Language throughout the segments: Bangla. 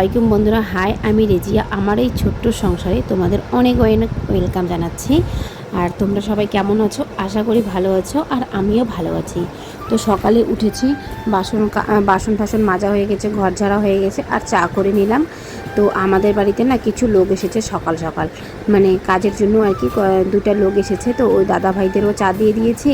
আলাইকুম বন্ধুরা, হাই, আমি রেজিয়া। আমার এই ছোট্ট সংসারে তোমাদের অনেক অনেক ওয়েলকাম জানাচ্ছি। আর তোমরা সবাই কেমন আছো? আশা করি ভালো আছো, আর আমিও ভালো আছি। তো সকালে উঠেছি, বাসন টাসন মাজা হয়ে গেছে, ঘর ঝাড়া হয়ে গেছে, আর চা করে নিলাম। তো আমাদের বাড়িতে না কিছু লোক এসেছে সকাল সকাল, মানে কাজের জন্য আর কি। দুটা লোক এসেছে, তো ওই দাদা ভাইদেরও চা দিয়ে দিয়েছি,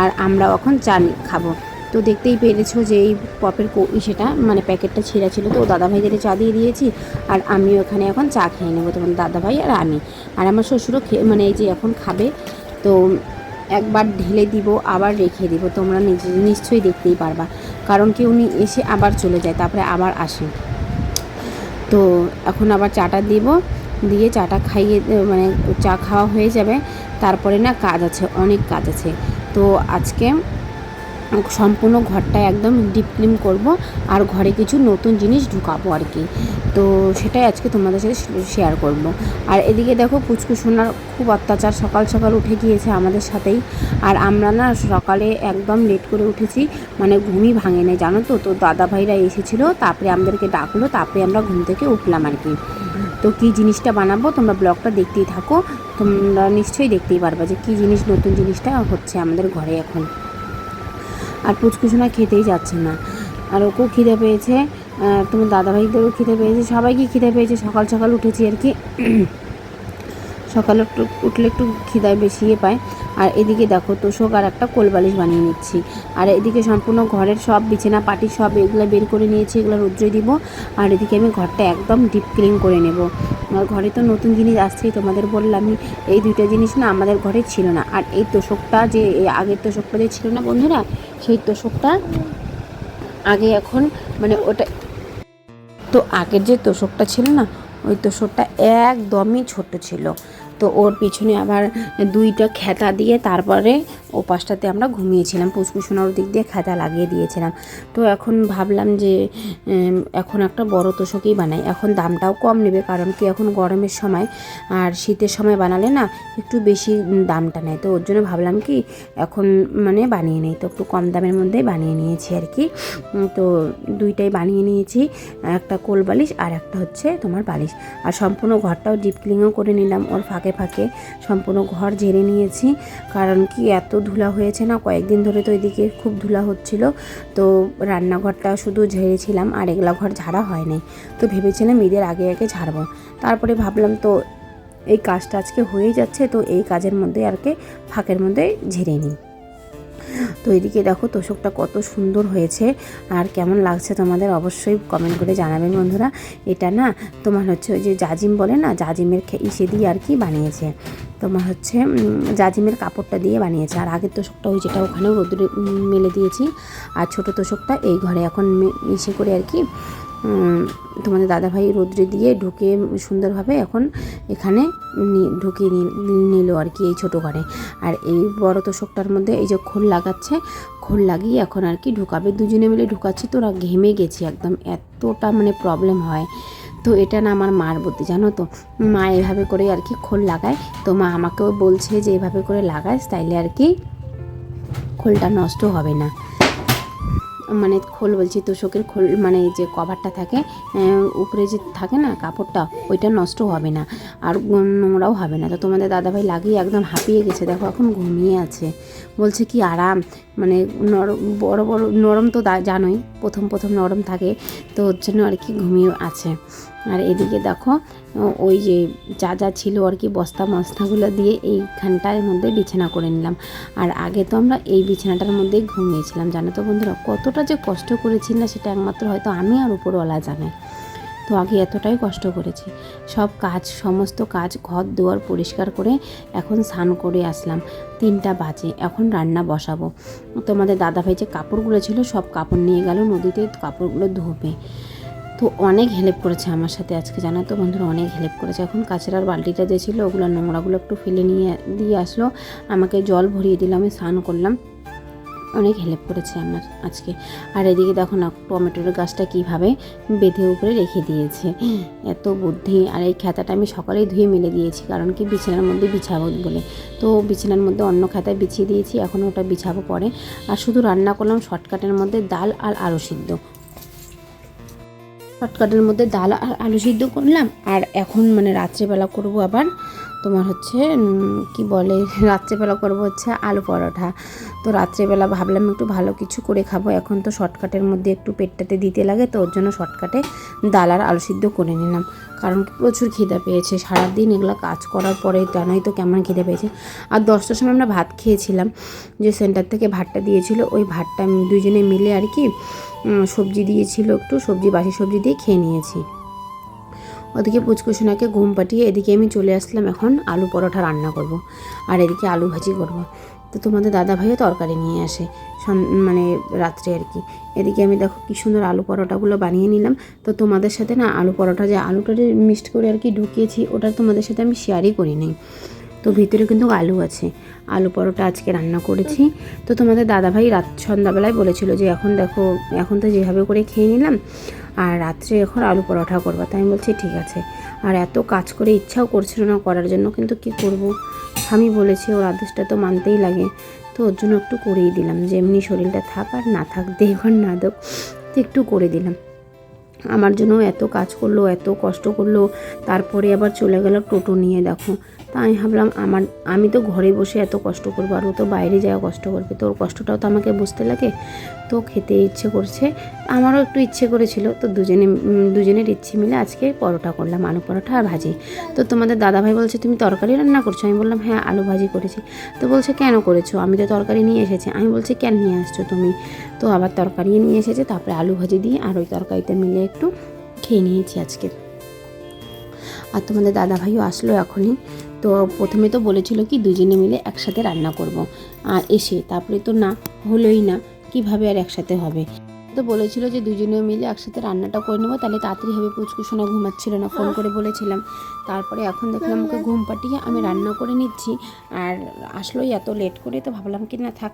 আর আমরাও এখন চা খাবো। তো দেখতেই পেরেছো যে এই পপের সেটা মানে প্যাকেটটা ছেঁড়া ছিল, তো দাদাভাইদের চা দিয়ে দিয়েছি। আর আমিও এখানে এখন চা খেয়ে নেবো, তখন দাদাভাই আর আমি। আর আমার শ্বশুরও মানে এই যে এখন খাবে। তো একবার ঢেলে দিব, আবার রেখে দিব, তোমরা নিশ্চয়ই দেখতেই পারবা। কারণ কি উনি এসে আবার চলে যায়, তারপরে আবার আসে। তো এখন আবার চাটা দিব, দিয়ে চাটা খাইয়ে মানে চা খাওয়া হয়ে যাবে। তারপরে না কাজ আছে, অনেক কাজ আছে। তো আজকে সম্পূর্ণ ঘরটা একদম ডিপ ক্লিন করবো, আর ঘরে কিছু নতুন জিনিস ঢুকাবো আর কি। তো সেটাই আজকে তোমাদের সাথে শেয়ার করব। আর এদিকে দেখো, পুচকু সোনার খুব অত্যাচার, সকাল সকাল উঠে গিয়েছে আমাদের সাথেই। আর আমরা না সকালে একদম লেট করে উঠেছি, মানে ঘুমই ভাঙে নেই, জানো তো। তো দাদা ভাইরা এসেছিলো, তারপরে আমাদেরকে ডাকলো, তারপরে আমরা ঘুম থেকে উঠলাম আর কি। তো কী জিনিসটা বানাবো তোমরা ব্লগটা দেখতেই থাকো, তোমরা নিশ্চয়ই দেখতেই পারবা যে কী জিনিস, নতুন জিনিসটা হচ্ছে আমাদের ঘরে এখন। আর পুচকুসোনা খেতেই যাচ্ছে না, আর ওকেও খিদে পেয়েছে, তোমার দাদাভাইদেরও খিদে পেয়েছে, সবাইকে খিদে পেয়েছে। সকাল সকাল উঠেছি আর কি, সকালে একটু উঠলে একটু খিদায় বেশিয়ে পায়। আর এদিকে দেখো, তোষক আর একটা কোলবালিশ বানিয়ে নিচ্ছি। আর এদিকে সম্পূর্ণ ঘরের সব বিছানা পাটি সব এগুলো বের করে নিয়েছি, এগুলো রৌদ্রে দিব। আর এদিকে আমি ঘরটা একদম ডিপ ক্লিন করে নেব। আর ঘরে তো নতুন জিনিস আসছেই, তোমাদের বললামই। এই দুইটা জিনিস না আমাদের ঘরে ছিল না। আর এই তোষকটা যে আগের তোষকটা যে ছিল না বন্ধুরা, সেই তোষকটা আগে এখন মানে ওটা, তো আগের যে তোষকটা ছিল না, ওই তোষকটা একদমই ছোট ছিল। তো ওর পিছনে আবার দুইটা খেতা দিয়ে তারপরে ও পাশটাতে আমরা ঘুমিয়েছিলাম, পুচকুসোনার দিক দিয়ে খেতা লাগিয়ে দিয়েছিলাম। তো এখন ভাবলাম যে এখন একটা বড় তোষকই বানাই, এখন দামটাও কম নেবে। কারণ কি এখন গরমের সময়, আর শীতের সময় বানালে না একটু বেশি দামটা নেয়। তো ওর জন্য ভাবলাম কি এখন মানে বানিয়ে নিই, তো একটু কম দামের মধ্যেই বানিয়ে নিয়েছি আর কি। তো দুইটাই বানিয়ে নিয়েছি, একটা কোল বালিশ আর একটা হচ্ছে তোমার বালিশ। আর সম্পূর্ণ ঘরটাও ডিপ ক্লিনও করে নিলাম, ওর ফাঁকে ফাঁকে সম্পূর্ণ ঘর ঝেড়ে নিয়েছি। কারণ কি এত ধুলা হয়েছে না, কয়েকদিন ধরে তো এদিকে খুব ধুলা হচ্ছিল। তো রান্নাঘরটা শুধু ঝেড়েছিলাম, আর এগুলা ঘর ঝাড়া হয় নাই। তো ভেবেছিলাম ঈদের আগে আগে ঝাড়বো, তারপরে ভাবলাম তো এই কাজটা আজকে হয়েই যাচ্ছে, তো এই কাজের মধ্যে আর কি ফাঁকের মধ্যে ঝেড়ে নিই। তো এদিকে দেখো তোষকটা কত সুন্দর হয়েছে, আর কেমন লাগছে তোমাদের অবশ্যই কমেন্ট করে জানাবেন বন্ধুরা। এটা না তোমার হচ্ছে ওই যে জাজিম বলে না, জাজিমের ইসে দিয়ে আর কি বানিয়েছে, তোমার হচ্ছে জাজিমের কাপড়টা দিয়ে বানিয়েছে। আর আগের তোষকটা ওই যেটা ওখানেও রোদ্রে মেলে দিয়েছি, আর ছোটো তোষকটা এই ঘরে এখন ইসে করে আর কি তোমাদের দাদাভাই রোদ্রে দিয়ে ঢুকে সুন্দরভাবে এখন এখানে ঢুকিয়ে নিল আর কি এই ছোটো ঘরে। আর এই বড় তোষকটার মধ্যে এই যে খোল লাগাচ্ছে, খোল লাগিয়ে এখন আর কি ঢুকাবে, দুজনে মিলে ঢুকাচ্ছি। তোরা ঘেমে গেছি একদম, এতটা মানে প্রবলেম হয়। তো এটা না আমার মার বুদ্ধি, জানো তো। মা এভাবে করে আর কি খোল লাগায়, তো মা আমাকেও বলছে যে এভাবে করে লাগায়, তাইলে আর কি খোলটা নষ্ট হবে না। মানে খোল বলছি, তোষকের খোল মানে যে কভারটা থাকে উপরে যে থাকে না কাপড়টা, ওইটা নষ্ট হবে না, আর নোংরাও হবে না। তো তোমাদের দাদাভাই লাগিয়ে একদম হাঁপিয়ে গেছে, দেখো এখন ঘুমিয়ে আছে। বলছে কি আরাম, মানে নরম, বড় বড় নরম তো জানোই, প্রথম প্রথম নরম থাকে, তো ওর জন্য আর কি ঘুমিয়ে আছে। আর এদিকে দেখো ওই যে যা যা ছিল আর কি বস্তা মস্তাগুলো দিয়ে এইখানটার মধ্যে বিছানা করে নিলাম। আর আগে তো আমরা এই বিছানাটার মধ্যেই ঘুমিয়েছিলাম, জানো তো বন্ধুরা। কতটা যে কষ্ট করেছি না, সেটা একমাত্র হয়তো আমি আর উপরওয়ালা জানে। তো আগে এতটাই কষ্ট করেছি, সব কাজ, সমস্ত কাজ, ঘর দুয়ার পরিষ্কার করে এখন স্নান করে আসলাম, 3টা বাজে, এখন রান্না বসাবো। তোমাদের দাদাভাই যে কাপড়গুলো ছিল সব কাপড় নিয়ে গেল নদীতে, কাপড়গুলো ধোবে। তো অনেক হেল্প করেছে আমার সাথে আজকে, জানো তো বন্ধুরা, অনেক হেল্প করেছে। এখন কাচড়ার বালতিটা যে ছিল ওগুলো নোংরাগুলো একটু ফেলে নিয়ে দিয়ে আসলো, আমাকে জল ভরিয়ে দিল, আমি স্নান করলাম। অনেক হেল্প করেছে আমার আজকে। আর এদিকে দেখো না টমেটোর গাছটা কীভাবে বেঁধে উপরে রেখে দিয়েছে, এত বুদ্ধি। আর এই খাতাটা আমি সকালেই ধুয়ে মেলে দিয়েছি, কারণ কি বিছানার মধ্যে বিছাবো বলে। তো বিছানার মধ্যে অন্য খাতায় বিছিয়ে দিয়েছি, এখন ওটা বিছাবো পরে। আর শুধু রান্না করলাম শর্টকাটের মধ্যে ডাল আর আলু সিদ্ধ। শর্টকাটের মধ্যে ডাল আর আলু সিদ্ধ করলাম। আর এখন মানে রাত্রেবেলা করব আবার তোমার হচ্ছে কি বলে, রাত্রেবেলা করব হচ্ছে আলু পরোটা। তো রাত্রেবেলা ভাবলাম একটু ভালো কিছু করে খাবো, এখন তো শর্টকাটের মধ্যে একটু পেটটাতে দিতে লাগে, তো ওর জন্য শর্টকাটে ডাল আর আলু সিদ্ধ করে নিলাম। কারণ প্রচুর খিদে পেয়েছে, সারাদিন এগুলো কাজ করার পরে জানোই তো কেমন খিদে পেয়েছে। আর 10টার সময় আমরা ভাত খেয়েছিলাম, যে সেন্টার থেকে ভাতটা দিয়েছিল ওই ভাতটা দুজনে মিলে আর কি সবজি দিয়েছিল, একটু সবজি বাসি সবজি দিয়ে খেয়ে নিয়েছি। ওদিকে পুচকুসোনাকে ঘুম পাঠিয়ে এদিকে আমি চলে আসলাম, এখন আলু পরোটা রান্না করব আর এদিকে আলু ভাজি করব। তো তোমাদের দাদা ভাইও তরকারি নিয়ে আসে মানে রাত্রে আর কি। এদিকে আমি দেখো কী সুন্দর আলু পরোটাগুলো বানিয়ে নিলাম। তো তোমাদের সাথে না আলু পরোটা যে আলুটা মিক্সড করে আর কি ঢুকিয়েছি, ওটা তোমাদের সাথে আমি শেয়ারই করি নাই। তো ভিতরে কিন্তু আলু আছে, আলু পরোটা আজকে রান্না করেছি। তো তোমাদের দাদাভাই সন্ধ্যাবেলায় বলেছিল যে এখন দেখো, এখন তো যেভাবে করে খেয়ে নিলাম আর রাত্রে এখন আলু পরোটা করবা। তাই আমি বলছি ঠিক আছে। আর এত কাজ করে ইচ্ছাও করছিল না করার জন্য, কিন্তু কি করব, আমি বলেছি ওর আদেশটা তো মানতেই লাগে। তো ওর জন্য একটু করেই দিলাম, যে এমনি শরীরটা থাক আর না থাক, দেখ আর না দেখ, তো একটু করে দিলাম। আমার জন্য এত কাজ করলো, এত কষ্ট করলো, তারপরে আবার চলে গেল টোটো নিয়ে দেখো। তা আমি ভাবলাম আমি তো ঘরে বসে এত কষ্ট করবো, আর ও তো বাইরে যাওয়া কষ্ট করবে, তো ওর কষ্টটাও তো আমাকে বুঝতে লাগে। তো খেতে ইচ্ছে করছে, আমারও একটু ইচ্ছে করেছিল, তো দুজনের ইচ্ছে মিলে আজকে পরোটা করলাম, আলু পরোটা আর ভাজি। তো তোমাদের দাদাভাই বলছে তুমি তরকারি রান্না করছো? আমি বললাম হ্যাঁ, আলু ভাজি করেছি। তো বলছে কেন করেছো? আমি তো তরকারি নিয়ে এসেছি। আমি বলছি কেন নিয়ে আসছো তুমি? তো আবার তরকারি নিয়ে এসেছে, তারপরে আলু ভাজি দিয়ে আর ওই তরকারিতে মিলে একটু খেয়ে নিয়েছি আজকে। আর তোমাদের দাদাভাইও আসলো এখনই। তো প্রথমে তো বলেছিল কি দুজনে মিলে একসাথে রান্না করব, আর এসে তারপরে তো না হলোই না, কিভাবে আর একসাথে হবে। তো বলেছিল যে দুজনে মিলে একসাথে রান্নাটা করে নেবো, তাহলে তাড়াতাড়ি হবে। পুচকুসোনা ঘুমাচ্ছিল না, ফোন করে বলেছিলাম। তারপরে এখন দেখলাম ওকে ঘুম পাঠিয়ে আমি রান্না করে নিচ্ছি, আর আসলোই এত লেট করে, তো ভাবলাম কি না থাক,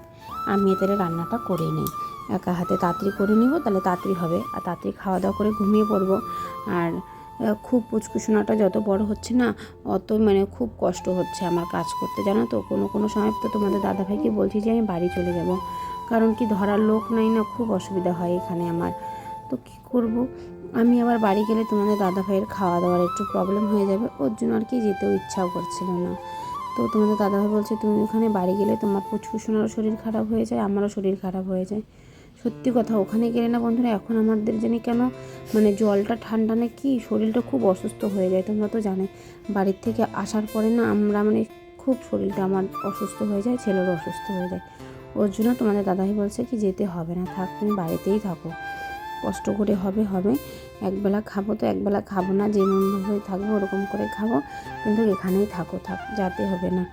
আমি তাহলে রান্নাটা করে নিই, একা হাতে তাড়াতাড়ি করে নিব, তাহলে তাড়াতাড়ি হবে, আর তাড়াতাড়ি খাওয়া দাওয়া করে ঘুমিয়ে পড়বো। আর খুব পুচকুসোনাটা যত বড় হচ্ছে না, অত মানে খুব কষ্ট হচ্ছে আমার কাজ করতে, জানো তো। কোনো সময় তো তোমাদের দাদাভাইকে বলছি যে আমি বাড়ি চলে যাব, কারণ কি ধরার লোক নাই না, খুব অসুবিধা হয় এখানে আমার। তো কী করব, আমি আবার বাড়ি গেলে তোমাদের দাদাভাইয়ের খাওয়া দাওয়ার একটু প্রবলেম হয়ে যাবে, ওর জন্য আর কি যেতেও ইচ্ছাও করছিল না। তো তোমাদের দাদাভাই বলছে তুমি ওখানে বাড়ি গেলে তোমার পুচকুসোনারও শরীর খারাপ হয়ে যায়, আমারও শরীর খারাপ হয়ে যায়। সত্যি কথা, ওখানে গেলে না বন্ধুরা, এখন আমাদের জানি কেন মানে জলটা ঠান্ডা না কি, শরীরটা খুব অসুস্থ হয়ে যায়। তোমরা তো জানো বাড়ির থেকে আসার পরে না আমরা মানে খুব শরীরটা আমার অসুস্থ হয়ে যায়, ছেলেরও অসুস্থ হয়ে যায়। ওর জন্য তোমাদের দাদাই বলছে কি যেতে হবে না, থাক তুমি বাড়িতেই থাকো, কষ্ট করে হবে, একবেলা খাবো তো একবেলা খাবো না, যেমনভাবে থাকবো ওরকম করে খাবো, কিন্তু এখানেই থাক, যেতে হবে না।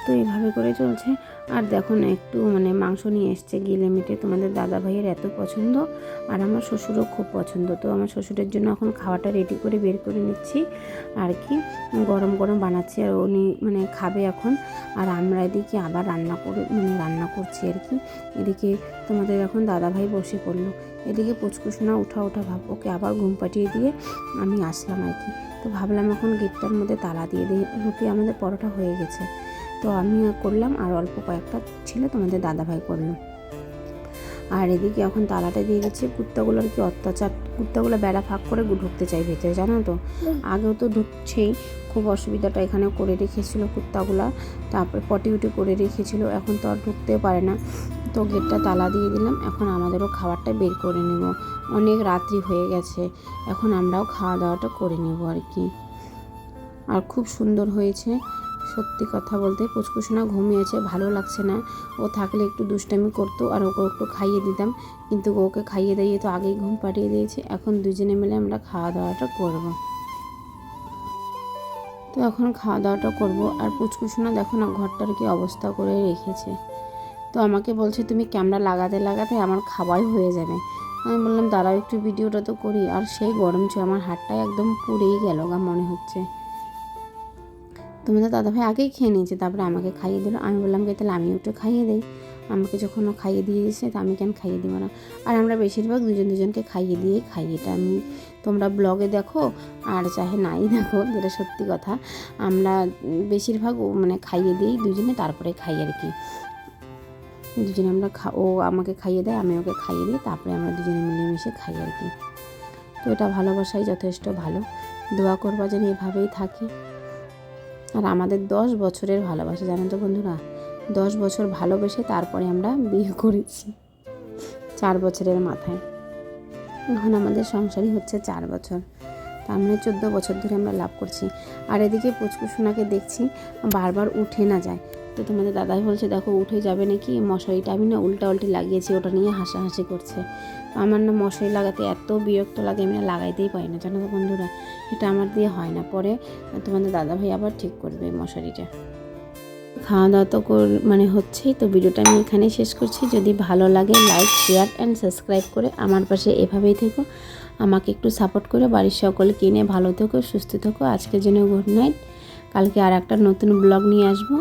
তো এইভাবে করে চলছে। আর দেখো না একটু মানে মাংস নিয়ে এসছে গিলে মিটে, তোমাদের দাদা ভাইয়ের এত পছন্দ, আর আমার শ্বশুরও খুব পছন্দ। তো আমার শ্বশুরের জন্য এখন খাওয়াটা রেডি করে বের করে নিচ্ছি আর কি, গরম গরম বানাচ্ছি, আর উনি মানে খাবে এখন। আর আমরা এদিকে আবার রান্না করছি আর কি। এদিকে তোমাদের এখন দাদা ভাই বসে পড়লো, এদিকে পুচকুসোনা ওঠা ভাব, ওকে আবার ঘুম পাঠিয়ে দিয়ে আমি আসলাম আর কি। তো ভাবলাম এখন গেটটার মধ্যে তালা দিয়ে দিই, রুটি আমাদের পরোটা হয়ে গেছে, তো আমি করলাম, আর অল্প কয়েকটা ছিল তোমাদের দাদাভাই করলো। আর এদিকে এখন তালাটা দিয়ে গেছে, কুত্তাগুলোর কি অত্যাচার, কুত্তাগুলো বেড়া ফাঁক করে ঢুকতে চাই ভেতরে, জানো তো। আগেও তো ঢুকছেই, খুব অসুবিধাটা এখানে করে রেখেছিল কুত্তাগুলা, তারপরে পটি উটি করে রেখেছিল, এখন তো আর ঢুকতে পারে না। তো গেটটা তালা দিয়ে দিলাম, এখন আমাদেরও খাবারটা বের করে নেব, অনেক রাত্রি হয়ে গেছে, এখন আমরাও খাওয়া দাওয়াটা করে নেব আর কি। আর খুব সুন্দর হয়েছে সত্যি কথা বলতে। পুচকুসোনা ঘুমিয়েছে, ভালো লাগছে না, ও থাকলে একটু দুষ্টামি করতো আর ওকে একটু খাইয়ে দিতাম, কিন্তু ওকে খাইয়ে দিয়ে তো আগেই ঘুম পাঠিয়ে দিয়েছে। এখন দুজনে মিলে আমরা খাওয়া দাওয়াটা করব। তো এখন খাওয়া দাওয়াটা করব, আর পুচকুসোনা দেখো না ঘরটার কি অবস্থা করে রেখেছে। তো আমাকে বলছে তুমি ক্যামেরা লাগাতে আমার খাওয়াই হয়ে যাবে। আমি বললাম দাঁড়াও একটু ভিডিওটা তো করি, আর সেই গরম ছিল, আমার হাতটা একদম পুড়েই গেল গা মনে হচ্ছে। তোমাদের দাদাভাই আগেই খেয়ে নিয়েছে, তারপরে আমাকে খাইয়ে দিল। আমি বললাম কি তাহলে আমি একটু খাইয়ে দিই, আমাকে যখন ও খাইয়ে দিয়েছে তা আমি কেন খাইয়ে দিব না। আর আমরা বেশিরভাগ দুজনকে খাইয়ে দিয়েই খাই, এটা আমি তোমরা ব্লগে দেখো আর চাহে নাই দেখো, যেটা সত্যি কথা, আমরা বেশিরভাগ মানে খাইয়ে দিই দুজনে, তারপরে খাই আর কি। দুজনে আমরা ও আমাকে খাইয়ে দেয়, আমি ওকে খাইয়ে দিই, তারপরে আমরা দুজনে মিলেমিশে খাই আর কি। তো এটা ভালোবাসাই যথেষ্ট ভালো। দোয়া করবা যেন এভাবেই থাকে। আর আমাদের 10 বছরের ভালোবাসা, জানেন তো বন্ধুরা, 10 বছর ভালোবেসে তারপরে আমরা বিয়ে করেছি 4 বছরের মাথায়। এখন আমাদের সংসারই হচ্ছে 4 বছর, তার মানে 14 বছর ধরে আমরা লাভ করছি। আর এদিকে পুচকুসোনাকে দেখছি বারবার উঠে না যায়, তো তোমাদের দাদাই বলছে দেখো উঠে যাবে নাকি, মশারিটা আমি না উল্টা লাগিয়েছি, ওটা নিয়ে হাসাহাসি করছে। আমার না মশারি লাগাতে এত বিরক্ত লাগে, আমি না লাগাইতেই পারি না, জানো তো বন্ধুরা, এটা আমার দিয়ে হয় না। পরে তোমাদের দাদাভাই আবার ঠিক করবে মশারিটা। খাওয়া দাওয়া তো হচ্ছেই, তো ভিডিওটা আমি এখানেই শেষ করছি। যদি ভালো লাগে লাইক, শেয়ার অ্যান্ড সাবস্ক্রাইব করে আমার পাশে এভাবেই থেকো, আমাকে একটু সাপোর্ট করে বাড়ির সকলে কিনে ভালো থেকো, সুস্থ থেকো। আজকের জন্য গুড নাইট। কালকে আর একটা নতুন ব্লগ নিয়ে আসবো।